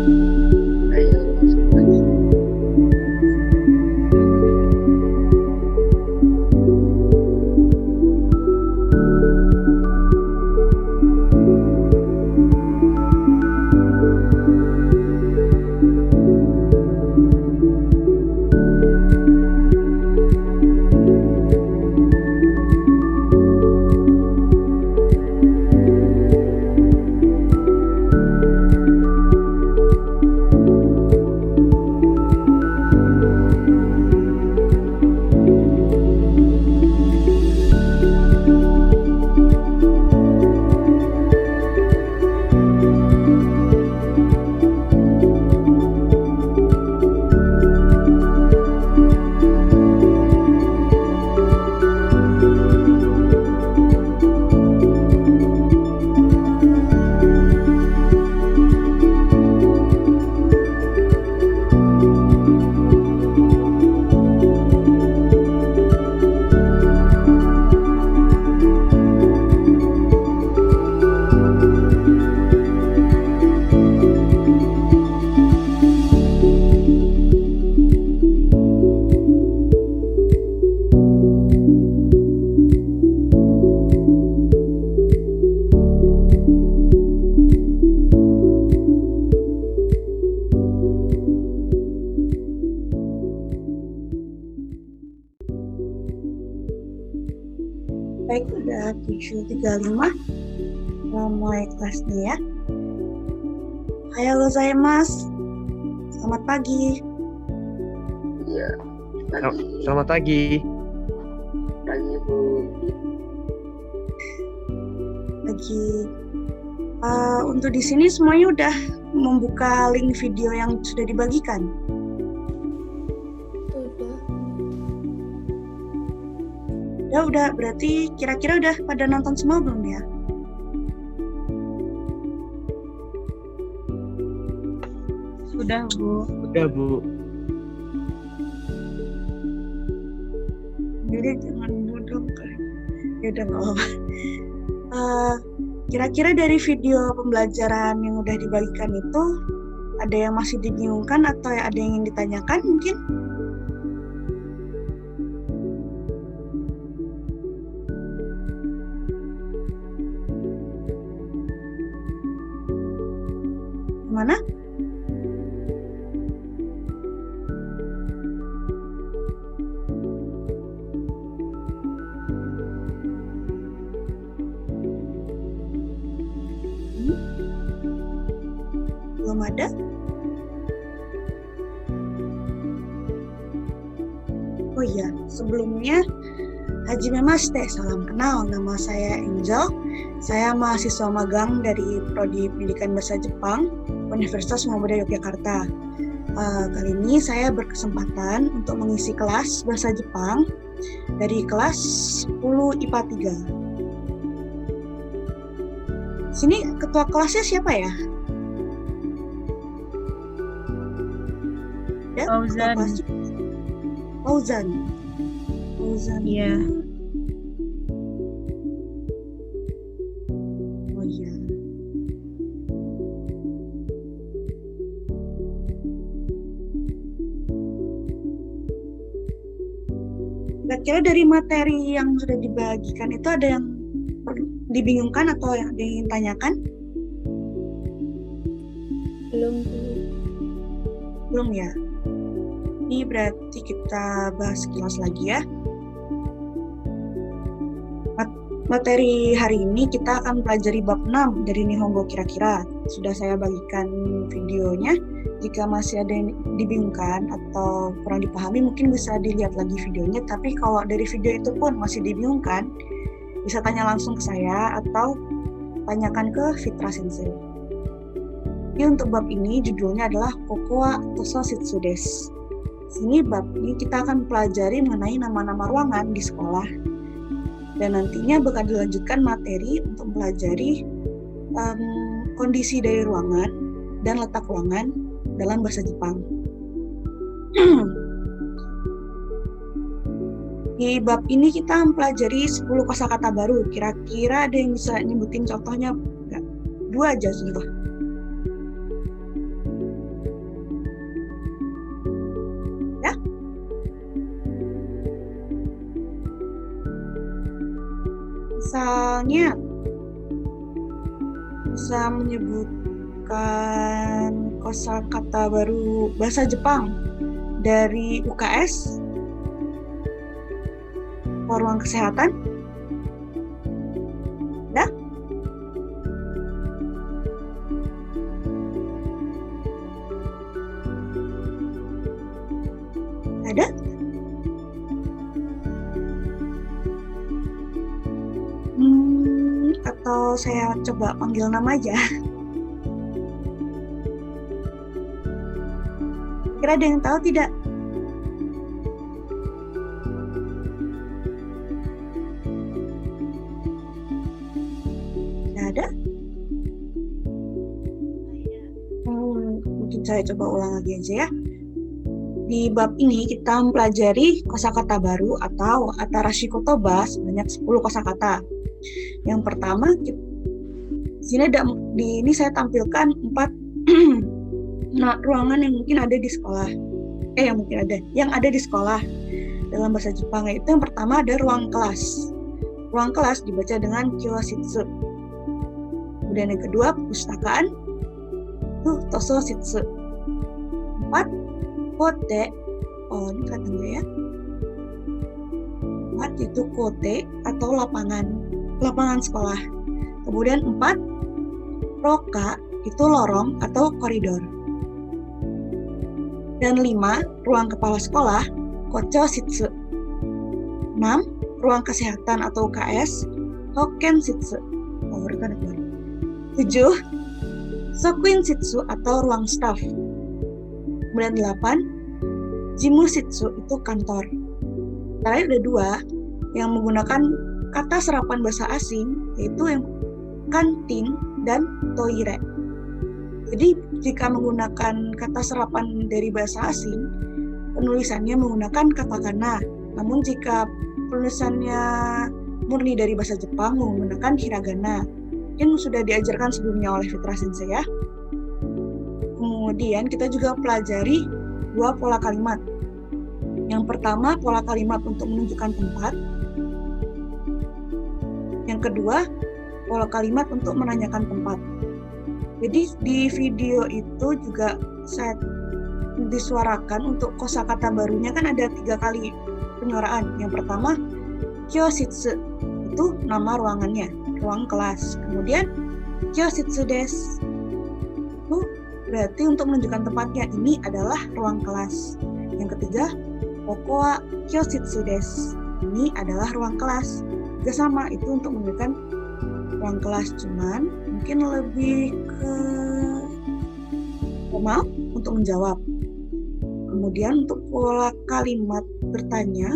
Baik, udah 7.35. Kita mulai kelasnya ya. Halo gozaimasu. Selamat pagi. Iya. Selamat pagi. Pagi, Bu. Pagi. Untuk di sini semuanya udah membuka link video yang sudah dibagikan. Udah, berarti kira-kira udah pada nonton semua belum ya? Sudah, Bu. Udah, Bu. Jadi jangan duduk. Ya udah nggak apa-apa. Kira-kira dari video pembelajaran yang udah dibagikan itu ada yang masih dibingungkan atau ada yang ingin ditanyakan mungkin? Mana? Belum ada? Oh iya, sebelumnya Hajime Mashite, salam kenal. Nama saya Angel. Saya mahasiswa magang dari Prodi Pendidikan Bahasa Jepang, Universitas Muhammadiyah Yogyakarta. Kali ini saya berkesempatan untuk mengisi kelas Bahasa Jepang dari kelas 10 IPA 3. Sini ketua kelasnya siapa ya? Fauzan. Fauzan. Iya. Oh iya. Kira-kira dari materi yang sudah dibagikan itu ada yang dibingungkan atau yang ingin tanyakan? Belum ya? Ini berarti kita bahas sekilas lagi ya. Materi hari ini kita akan pelajari bab 6 dari Nihongo kira-kira. Sudah saya bagikan videonya. Jika masih ada yang dibingungkan atau kurang dipahami, mungkin bisa dilihat lagi videonya. Tapi kalau dari video itu pun masih dibingungkan, bisa tanya langsung ke saya atau tanyakan ke Fitra Sensei. Jadi untuk bab ini judulnya adalah Kokowa Toso Shitsu desu. Sini bab ini kita akan pelajari mengenai nama-nama ruangan di sekolah. Dan nantinya bakal dilanjutkan materi untuk mempelajari kondisi dari ruangan dan letak ruangan dalam bahasa Jepang. Di bab ini kita mempelajari 10 kosakata baru. Kira-kira ada yang bisa nyebutin contohnya? Enggak. 2 aja contoh. Ya? Misalnya bisa menyebutkan kosakata baru bahasa Jepang dari UKS, ruang kesehatan. Dah? Ada? Atau saya coba panggil nama aja. Kira ada yang tahu tidak? Tidak ada? Mungkin saya coba ulang lagi aja ya. Di bab ini kita mempelajari kosakata baru atau Atarashi Kotoba sebanyak 10 kosakata. Yang pertama, di sini saya tampilkan 4 ruangan yang mungkin ada di sekolah. Yang ada di sekolah dalam bahasa Jepang, yaitu yang pertama ada ruang kelas. Ruang kelas dibaca dengan kyoshitsu. Kemudian yang kedua, perpustakaan itu tososhitsu. 4, kote. Oh, ini kelihatan nggak ya? 4 yaitu kote atau lapangan sekolah. Kemudian 4, roka itu lorong atau koridor. Dan 5, ruang kepala sekolah, kocho shitsu. 6, ruang kesehatan atau UKS, hoken shitsu. 7, sokuin shitsu atau ruang staf. Kemudian 8, jimu shitsu itu kantor. Terakhir ada 2 yang menggunakan kata serapan bahasa asing, yaitu yang kantin dan toire. Jadi jika menggunakan kata serapan dari bahasa asing, penulisannya menggunakan katakana. Namun jika penulisannya murni dari bahasa Jepang menggunakan hiragana. Yang sudah diajarkan sebelumnya oleh Fitra Sensei ya. Kemudian kita juga pelajari 2 pola kalimat. Yang pertama, pola kalimat untuk menunjukkan tempat. Yang kedua, pola kalimat untuk menanyakan tempat. Jadi di video itu juga saya disuarakan untuk kosakata barunya kan ada 3 kali penyuaraan. Yang pertama, kyoshitsu itu nama ruangannya, ruang kelas. Kemudian kyoshitsu desu itu berarti untuk menunjukkan tempatnya, ini adalah ruang kelas. Yang ketiga, koko wa kyoshitsu desu, ini adalah ruang kelas. Juga sama, itu untuk menunjukkan ruang kelas, cuman mungkin lebih ke formal untuk menjawab. Kemudian untuk pola kalimat bertanya,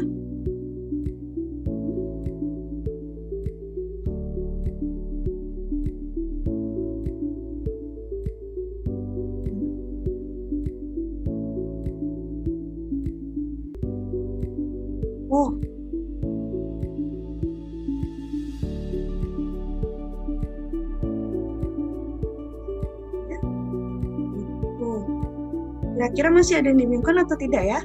kira-kira masih ada yang dibingungkan atau tidak ya?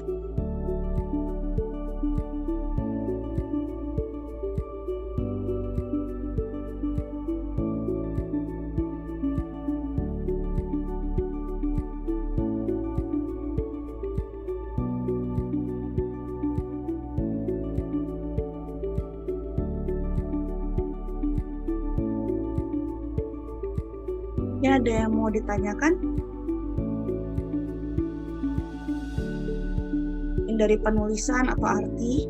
Ya, ada yang mau ditanyakan? Dari penulisan atau arti.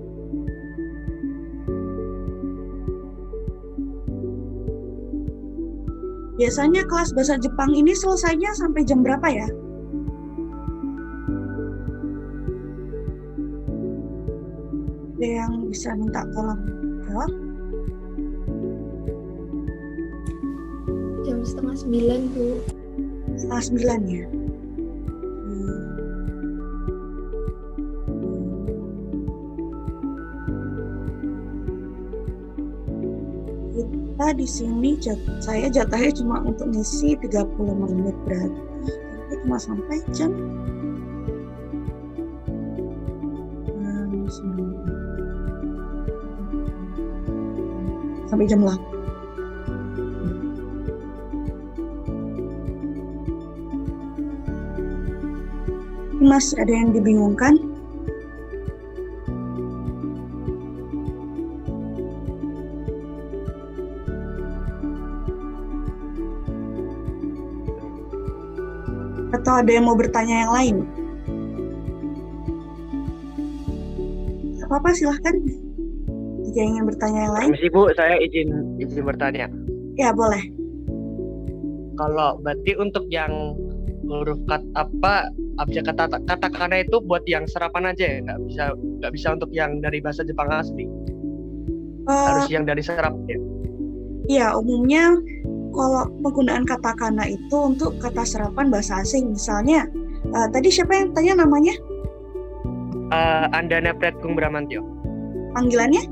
Biasanya kelas bahasa Jepang ini selesainya sampai jam berapa ya? Ada yang bisa minta tolong jawab? Jam 8:30, Bu. 8:30 ya? Kita di sini saya jatahnya cuma untuk ngisi 30 menit, berarti kita cuma sampai jam 9. Sampai jam 8. Mas, ada yang dibingungkan? Atau ada yang mau bertanya yang lain? Apa-apa, silahkan. Jika ingin bertanya yang lain. Permisi Bu, saya izin bertanya. Ya, boleh. Kalau berarti untuk yang huruf abjad katakana itu buat yang serapan aja ya? Nggak bisa untuk yang dari bahasa Jepang asli? Harus yang dari serapan ya? Iya, umumnya kalau penggunaan katakana itu untuk kata serapan bahasa asing. Misalnya, tadi siapa yang tanya namanya? Andana Pretkung Bramantyo. Panggilannya?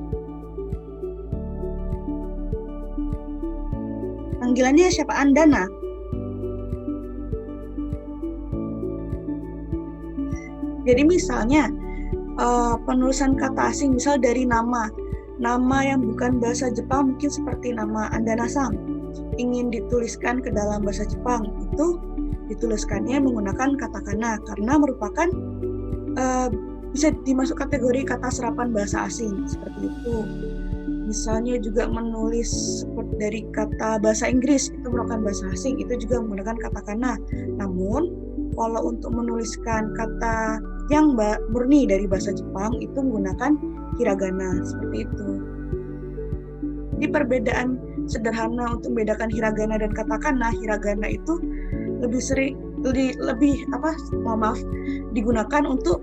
Panggilannya siapa? Andana? Jadi misalnya, penulisan kata asing, misal dari nama yang bukan bahasa Jepang, mungkin seperti nama Andana-san, ingin dituliskan ke dalam bahasa Jepang, itu dituliskannya menggunakan katakana karena merupakan bisa dimasuk kategori kata serapan bahasa asing seperti itu. Misalnya juga menulis dari kata bahasa Inggris itu merupakan bahasa asing, itu juga menggunakan kata kana. Namun kalau untuk menuliskan kata yang murni dari bahasa Jepang itu menggunakan hiragana seperti itu. Jadi perbedaan sederhana untuk membedakan hiragana dan katakana, hiragana itu digunakan untuk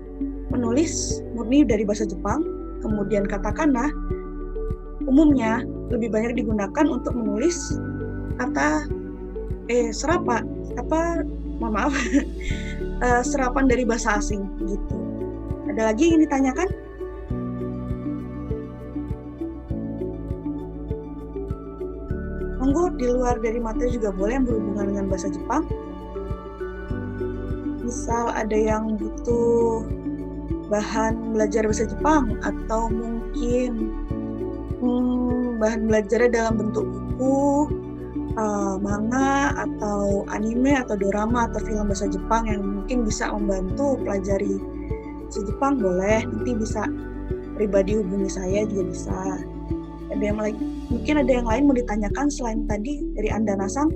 menulis murni dari bahasa Jepang, kemudian katakana umumnya lebih banyak digunakan untuk menulis kata serapan dari bahasa asing gitu. Ada lagi yang ditanyakan? Monggo di luar dari materi juga boleh yang berhubungan dengan bahasa Jepang. Misal ada yang butuh bahan belajar bahasa Jepang atau mungkin bahan belajarnya dalam bentuk buku, manga atau anime atau dorama atau film bahasa Jepang yang mungkin bisa membantu pelajari bahasa Jepang, boleh nanti bisa pribadi hubungi saya juga bisa. Ada yang lagi, mungkin ada yang lain mau ditanyakan selain tadi dari Anda Nasang?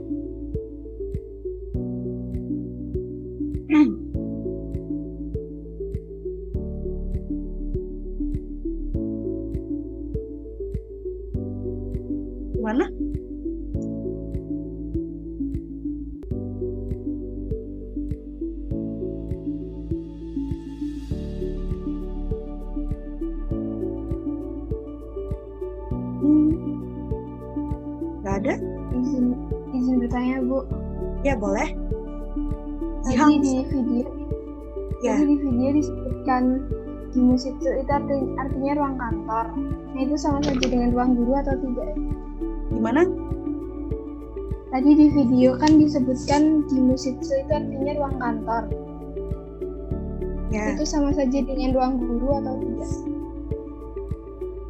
Mana? Nggak ada? Izin bertanya, Bu. Ya boleh. Tadi di video disebutkan Jimushitsu itu artinya ruang kantor. Nah, itu sama saja dengan ruang guru atau tidak? Gimana? Tadi di video kan disebutkan Jimushitsu itu artinya ruang kantor. Ya. Itu sama saja dengan ruang guru atau tidak?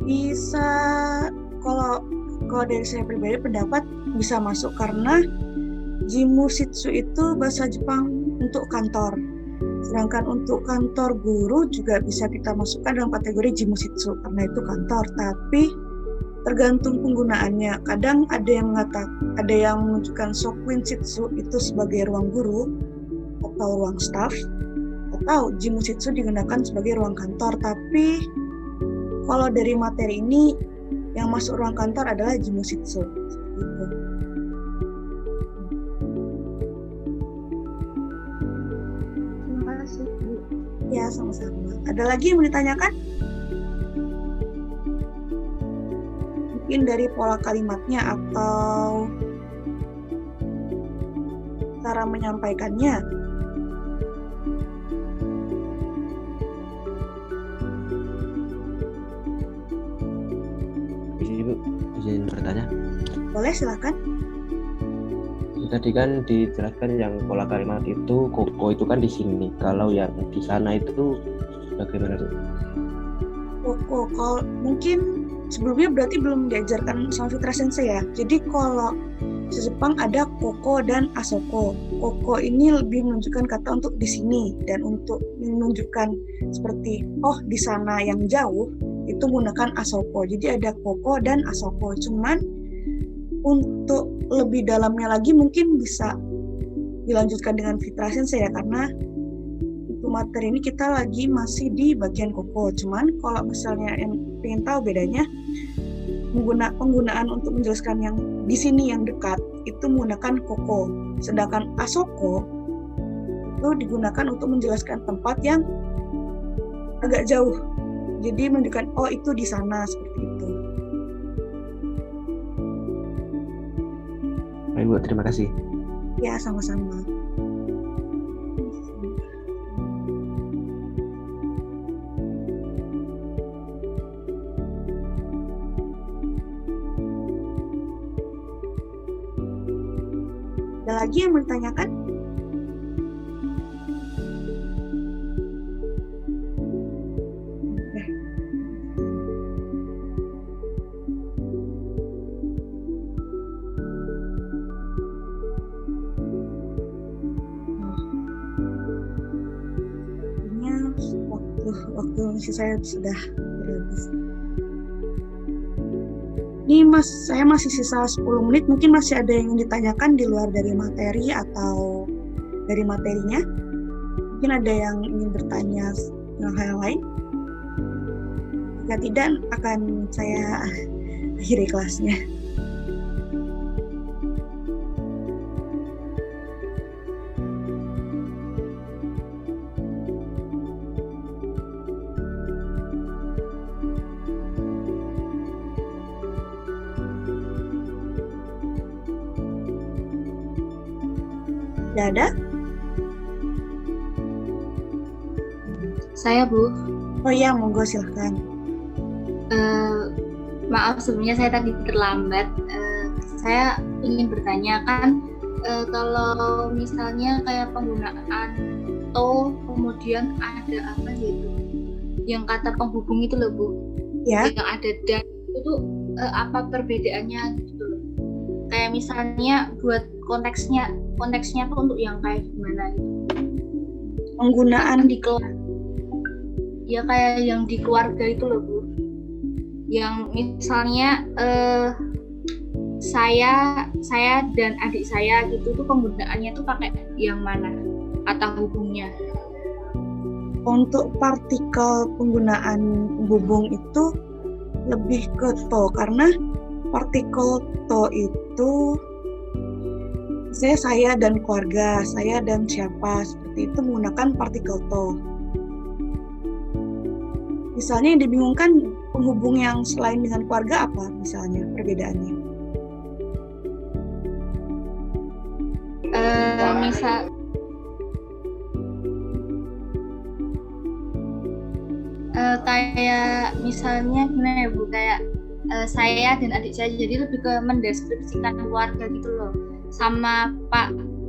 Bisa, kalau dari saya pribadi pendapat bisa masuk karena Jimushitsu itu bahasa Jepang untuk kantor. Sedangkan untuk kantor guru juga bisa kita masukkan dalam kategori Jimushitsu karena itu kantor, tapi tergantung penggunaannya. Kadang ada yang menunjukkan Shokuinshitsu itu sebagai ruang guru atau ruang staff, atau Jimushitsu digunakan sebagai ruang kantor. Tapi kalau dari materi ini yang masuk ruang kantor adalah Jimushitsu. Gitu. Terima kasih, Bu. Ya, sama-sama. Ada lagi yang mau ditanyakan? Mungkin dari pola kalimatnya atau cara menyampaikannya. Ibu, izin bertanya. Boleh, silakan. Tadi kan dijelaskan yang pola kalimat itu koko itu kan di sini. Kalau yang di sana itu bagaimana, Bu? Koko, kalau mungkin sebelumnya berarti belum diajarkan sama Fitra Sensei ya. Jadi kalau di Jepang ada koko dan asoko. Koko ini lebih menunjukkan kata untuk di sini, dan untuk menunjukkan seperti di sana yang jauh itu menggunakan asoko. Jadi ada koko dan asoko. Cuman untuk lebih dalamnya lagi mungkin bisa dilanjutkan dengan Fitra Sensei ya, karena untuk materi ini kita lagi masih di bagian koko. Cuman kalau misalnya yang pengen tahu bedanya, penggunaan untuk menjelaskan yang di sini yang dekat itu menggunakan koko, sedangkan asoko itu digunakan untuk menjelaskan tempat yang agak jauh. Jadi menunjukkan itu di sana, seperti itu. Baik, Bu, terima kasih. Ya, sama-sama. Ada lagi yang mau ditanyakan? misi saya sudah habis. Ini saya masih sisa 10 menit, mungkin masih ada yang ditanyakan di luar dari materi atau dari materinya. Mungkin ada yang ingin bertanya tentang hal lain. Jika tidak, akan saya akhiri kelasnya. Tidak ada? Saya, Bu. Oh iya, monggo silahkan. Maaf sebelumnya saya tadi terlambat. Saya ingin bertanya kan, kalau misalnya kayak penggunaan to, kemudian ada apa gitu, yang kata penghubung itu loh, Bu. Ya. Yang ada dan itu apa perbedaannya gitu loh. Kayak misalnya buat konteksnya tuh untuk yang kayak gimana gitu. Penggunaan di kelas. Ya kayak yang di keluarga itu loh, Bu. Yang misalnya saya dan adik saya gitu tuh penggunaannya tuh pakai yang mana kata hubungnya. Untuk partikel penggunaan penghubung itu lebih ke to, karena partikel to itu saya dan keluarga, saya dan siapa, seperti itu menggunakan partikel to. Misalnya yang dibingungkan penghubung yang selain dengan keluarga apa misalnya perbedaannya? Kayak misalnya gimana ya, Bu, kayak saya dan adik saya, jadi lebih ke mendeskripsikan keluarga gitu loh, sama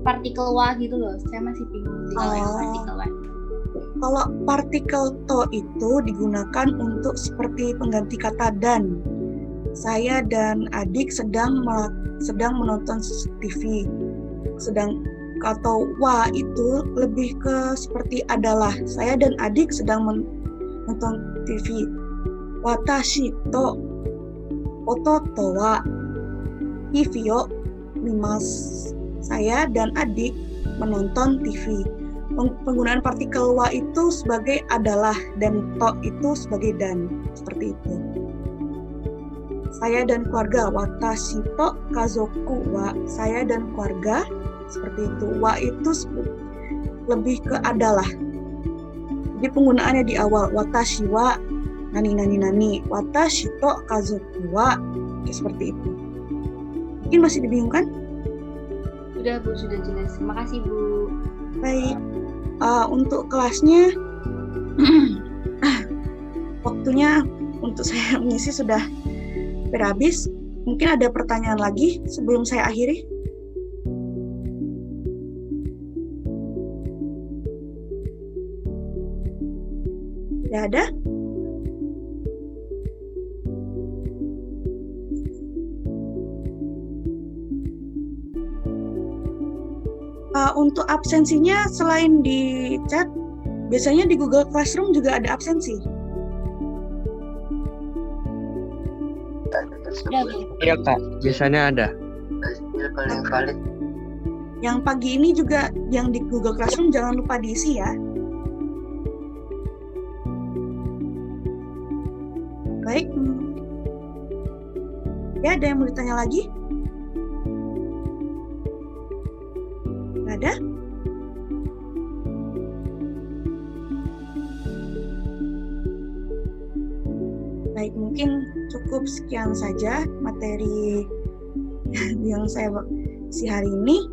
partikel wa gitu loh. Saya masih bingung sih kalau yang partikel wa. Kalau partikel to itu digunakan untuk seperti pengganti kata dan. Saya dan adik sedang menonton TV. Sedang kata wa itu lebih ke seperti adalah. Saya dan adik sedang menonton TV. Watashi to ototo wa TV yo mimasu. Saya dan adik menonton TV. Penggunaan partikel wa itu sebagai adalah dan to itu sebagai dan, seperti itu. Saya dan keluarga, watashi to kazoku wa, saya dan keluarga, seperti itu. Wa itu lebih ke adalah. Jadi penggunaannya di awal, watashi wa nani, watashi to kazoku wa, seperti itu. Mungkin masih dibingungkan? Sudah, Bu, sudah jelas. Terima kasih, Bu. Baik. Untuk kelasnya waktunya untuk saya mengisi sudah berhabis. Mungkin ada pertanyaan lagi sebelum saya akhiri? Tidak ada? Untuk absensinya selain di chat, biasanya di Google Classroom juga ada absensi. Iya Kak, biasanya ada. Yang pagi ini juga yang di Google Classroom jangan lupa diisi ya. Baik. Ya, ada yang mau ditanya lagi? Ada? Baik, mungkin cukup sekian saja materi yang saya isi hari ini.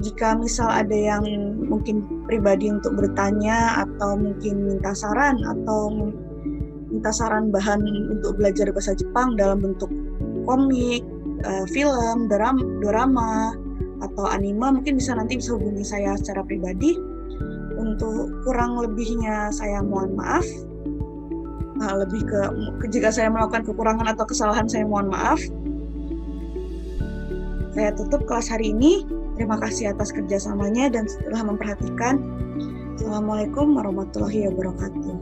Jika misal ada yang mungkin pribadi untuk bertanya atau mungkin minta saran bahan untuk belajar bahasa Jepang dalam bentuk komik, film, drama, atau anime, mungkin nanti bisa hubungi saya secara pribadi. Untuk kurang lebihnya saya mohon maaf. Lebih ke jika saya melakukan kekurangan atau kesalahan saya mohon maaf. Saya tutup kelas hari ini. Terima kasih atas kerjasamanya dan setelah memperhatikan. Assalamualaikum warahmatullahi wabarakatuh.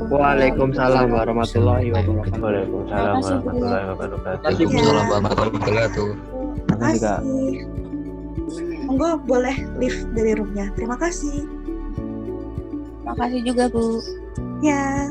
Waalaikumsalam warahmatullahi wabarakatuh. Waalaikumsalam warahmatullahi wabarakatuh. Waalaikumsalam warahmatullahi wabarakatuh. Terima Makasih, Kak. kasih. Monggo boleh live dari roomnya. Terima kasih. Makasih juga, Bu. Ya.